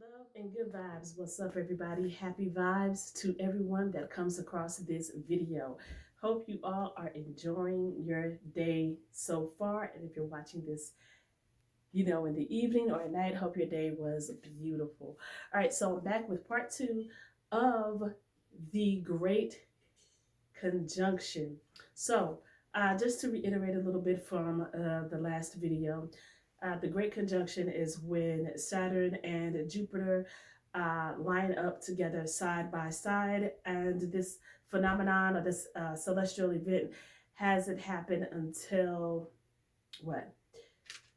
Love and good vibes. What's up, everybody? Happy vibes to everyone that comes across this video. Hope you all are enjoying your day so far. And if you're watching this, in the evening or at night, hope your day was beautiful. All right, so I'm back with part two of the Great Conjunction. So, just to reiterate a little bit from the last video, the Great Conjunction is when Saturn and Jupiter line up together side by side, and this phenomenon or this celestial event hasn't happened until what?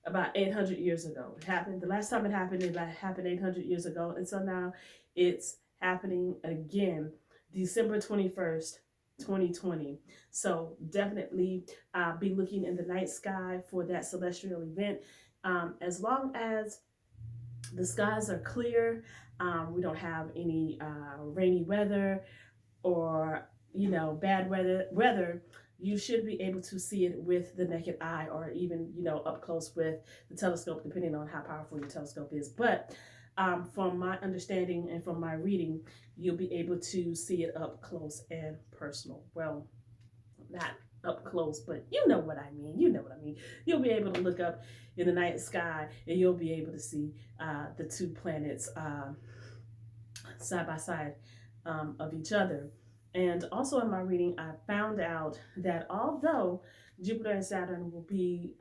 About 800 years ago. It happened. The last time it happened 800 years ago, and so now it's happening again, December 21st, 2020. So definitely be looking in the night sky for that celestial event. As long as the skies are clear, we don't have any rainy weather or bad weather, you should be able to see it with the naked eye, or even up close with the telescope, depending on how powerful your telescope is. But from my understanding and from my reading, you'll be able to see it up close and personal. Well, not up close, but you know what I mean. You know what I mean. You'll be able to look up in the night sky, and you'll be able to see the two planets side by side of each other. And also in my reading, I found out that although Jupiter and Saturn will be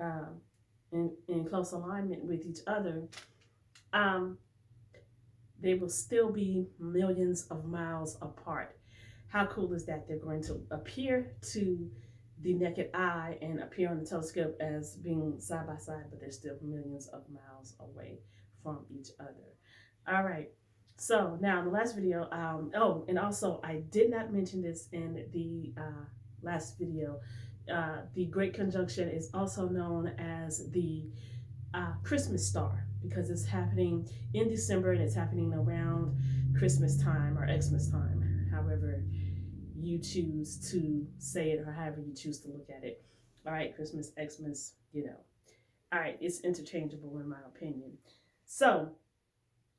in close alignment with each other, um, they will still be millions of miles apart. How cool is that? They're going to appear to the naked eye and appear on the telescope as being side by side, but they're still millions of miles away from each other. All right. So now in the last video, and also I did not mention this in the last video. The Great Conjunction is also known as the Christmas star because it's happening in December and it's happening around Christmas time or Xmas time, however you choose to say it or however you choose to look at it. All right, Christmas, Xmas. All right, it's interchangeable in my opinion. So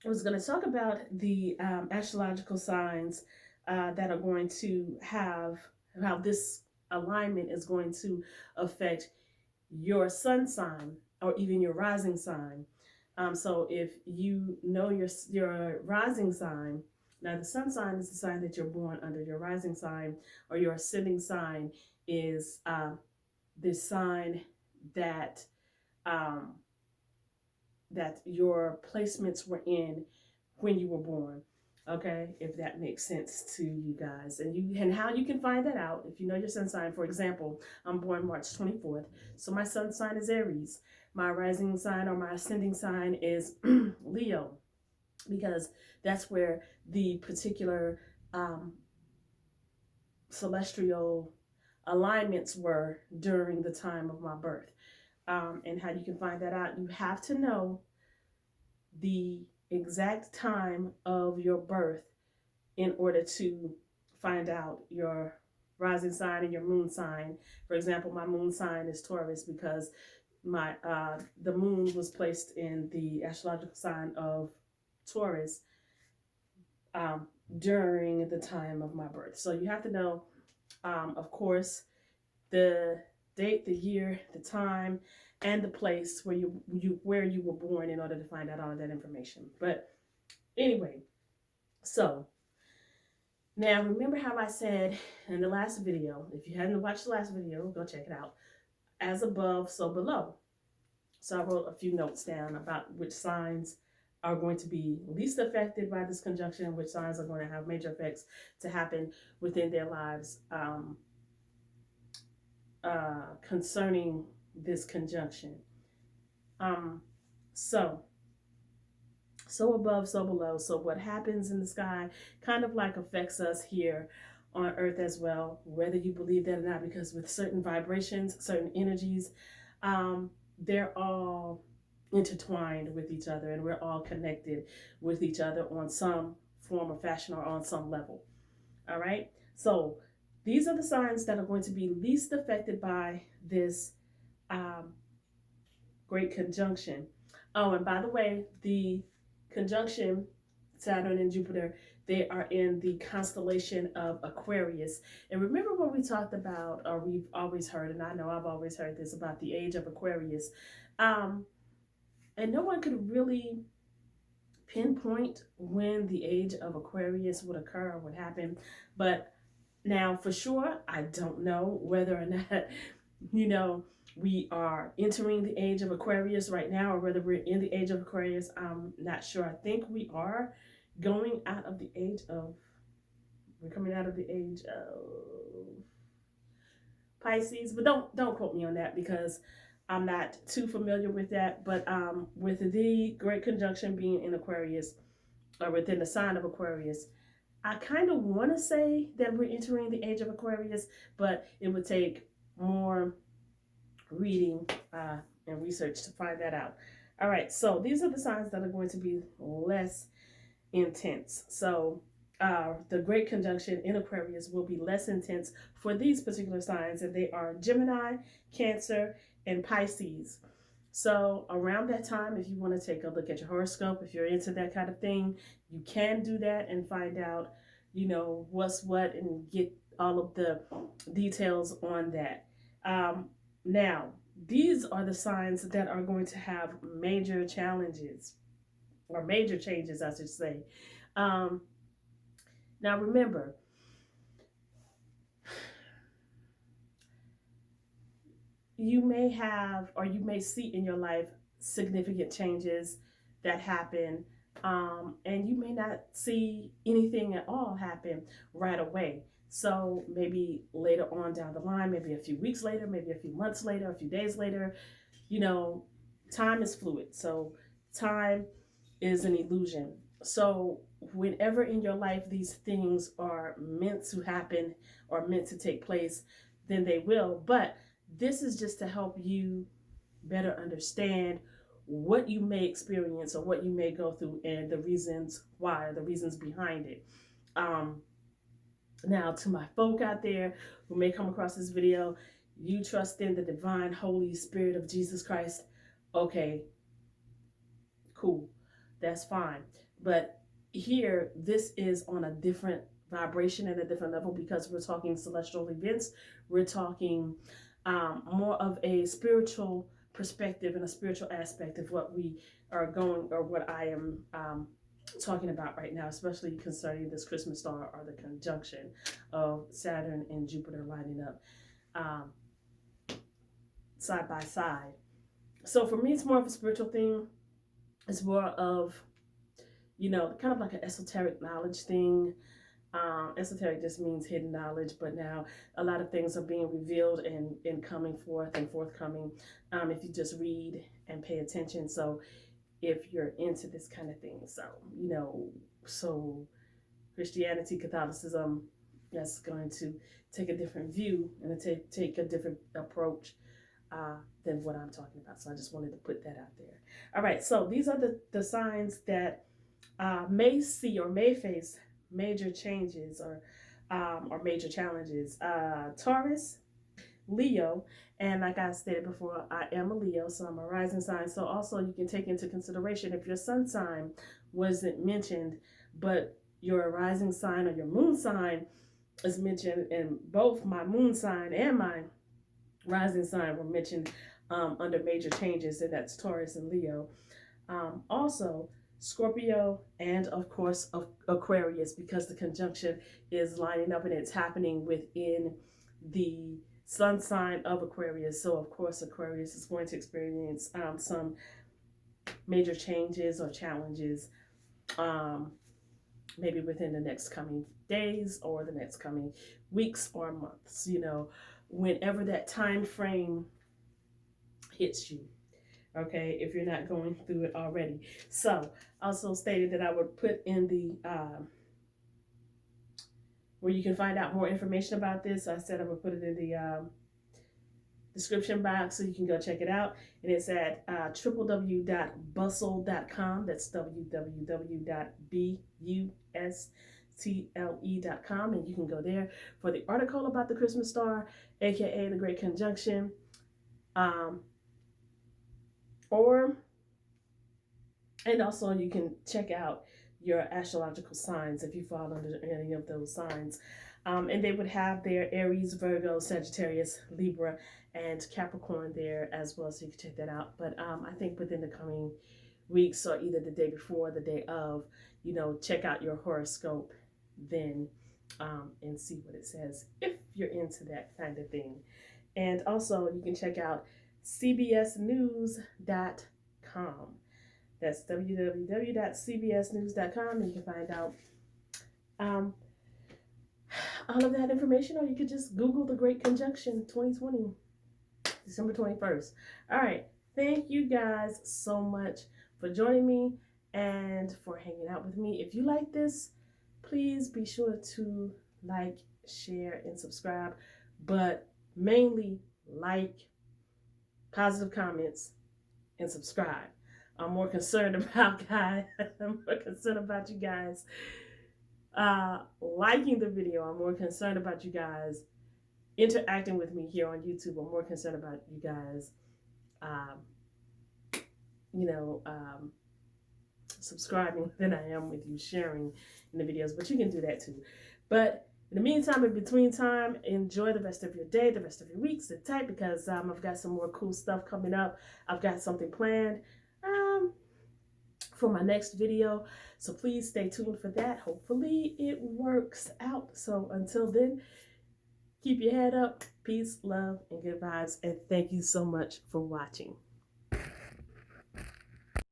I was going to talk about the astrological signs that are going to have how this alignment is going to affect your sun sign or even your rising sign. So if you know your rising sign, now the sun sign is the sign that you're born under. Your rising sign or your ascending sign is this sign that um, that your placements were in when you were born. Okay, if that makes sense to you guys, and how you can find that out if you know your sun sign. For example, I'm born March 24th, so my sun sign is Aries. My rising sign or my ascending sign is Leo, because that's where the particular celestial alignments were during the time of my birth. And how you can find that out, you have to know the exact time of your birth in order to find out your rising sign and your moon sign. For example, my moon sign is Taurus because my the moon was placed in the astrological sign of Taurus during the time of my birth. So you have to know, of course, the date, the year, the time, and the place where you were born in order to find out all of that information. But anyway, so now remember how I said in the last video, if you hadn't watched the last video, go check it out. As above, so below. So I wrote a few notes down about which signs are going to be least affected by this conjunction, which signs are going to have major effects to happen within their lives concerning this conjunction. So above, so below. So what happens in the sky kind of like affects us here on Earth as well, whether you believe that or not, because with certain vibrations, certain energies, they're all intertwined with each other, and we're all connected with each other on some form or fashion or on some level. All right. So these are the signs that are going to be least affected by this Great Conjunction. Oh, and by the way, the conjunction Saturn and Jupiter, they are in the constellation of Aquarius. And remember when we talked about, or we've always heard, and I know I've always heard this about the age of Aquarius, um, and no one could really pinpoint when the age of Aquarius would occur or would happen. But now, for sure, I don't know whether or not, you know, we are entering the age of Aquarius right now or whether we're in the age of Aquarius. I'm not sure. I think we are going out of the age of, we're coming out of the age of Pisces, but don't quote me on that because I'm not too familiar with that. But with the Great Conjunction being in Aquarius or within the sign of Aquarius, I kind of want to say that we're entering the age of Aquarius, but it would take more reading and research to find that out. All right, so these are the signs that are going to be less intense. So the Great Conjunction in Aquarius will be less intense for these particular signs, and they are Gemini, Cancer, and Pisces. So around that time, if you want to take a look at your horoscope, if you're into that kind of thing, you can do that and find out, you know, what's what and get all of the details on that. Now, these are the signs that are going to have major challenges or major changes, I should say. Now, remember, you may have or you may see in your life significant changes that happen, and you may not see anything at all happen right away. So maybe later on down the line, maybe a few weeks later, maybe a few months later, a few days later, you know, time is fluid. So time is an illusion. So whenever in your life these things are meant to happen or meant to take place, then they will. But this is just to help you better understand what you may experience or what you may go through and the reasons why, or the reasons behind it. Now, to my folk out there who may come across this video, you trust in the divine Holy Spirit of Jesus Christ. Okay, cool, that's fine. But here, this is on a different vibration and a different level because we're talking celestial events. We're talking more of a spiritual perspective and a spiritual aspect of what we are going, or what I am talking about right now, especially concerning this Christmas star or the conjunction of Saturn and Jupiter lining up side by side. So for me, it's more of a spiritual thing. It's more of, you know, kind of like an esoteric knowledge thing. Esoteric just means hidden knowledge, but now a lot of things are being revealed and coming forth and forthcoming if you just read and pay attention. So if you're into this kind of thing, so, you know, so Christianity, Catholicism, that's going to take a different view and take a different approach than what I'm talking about. So I just wanted to put that out there. All right, so these are the signs that may see or may face major changes or major challenges. Taurus, Leo, and like I stated before, I am a Leo, so I'm a rising sign. So also you can take into consideration if your sun sign wasn't mentioned, but your rising sign or your moon sign is mentioned, and both my moon sign and my rising sign were mentioned under major changes, and that's Taurus and Leo. Also, Scorpio, and of course Aquarius, because the conjunction is lining up and it's happening within the sun sign of Aquarius. So of course Aquarius is going to experience some major changes or challenges maybe within the next coming days or the next coming weeks or months, you know, whenever that time frame hits you. Okay, if you're not going through it already. So also stated that I would put in the where you can find out more information about this. I said I would put it in the description box so you can go check it out. And it's at www.bustle.com. That's www.bustle.com. And you can go there for the article about the Christmas star, aka the Great Conjunction. Or And also you can check out your astrological signs if you fall under any of those signs. And they would have their Aries, Virgo, Sagittarius, Libra, and Capricorn there as well, so you can check that out. But I think within the coming weeks, or either the day before, the day of, check out your horoscope then, and see what it says if you're into that kind of thing. And also, you can check out cbsnews.com. That's www.cbsnews.com, and you can find out um, all of that information, or you could just Google the Great Conjunction 2020, December 21st. All right. Thank you guys so much for joining me and for hanging out with me. If you like this, please be sure to like, share, and subscribe. But mainly like, positive comments, and subscribe. I'm more concerned about guys. I'm more concerned about you guys liking the video. I'm more concerned about you guys interacting with me here on YouTube. I'm more concerned about you guys, subscribing than I am with you sharing in the videos. But you can do that too. But in the meantime, in between time, enjoy the rest of your day, the rest of your week. Sit tight, because I've got some more cool stuff coming up. I've got something planned for my next video. So please stay tuned for that. Hopefully it works out. So until then, keep your head up. Peace, love, and good vibes. And thank you so much for watching.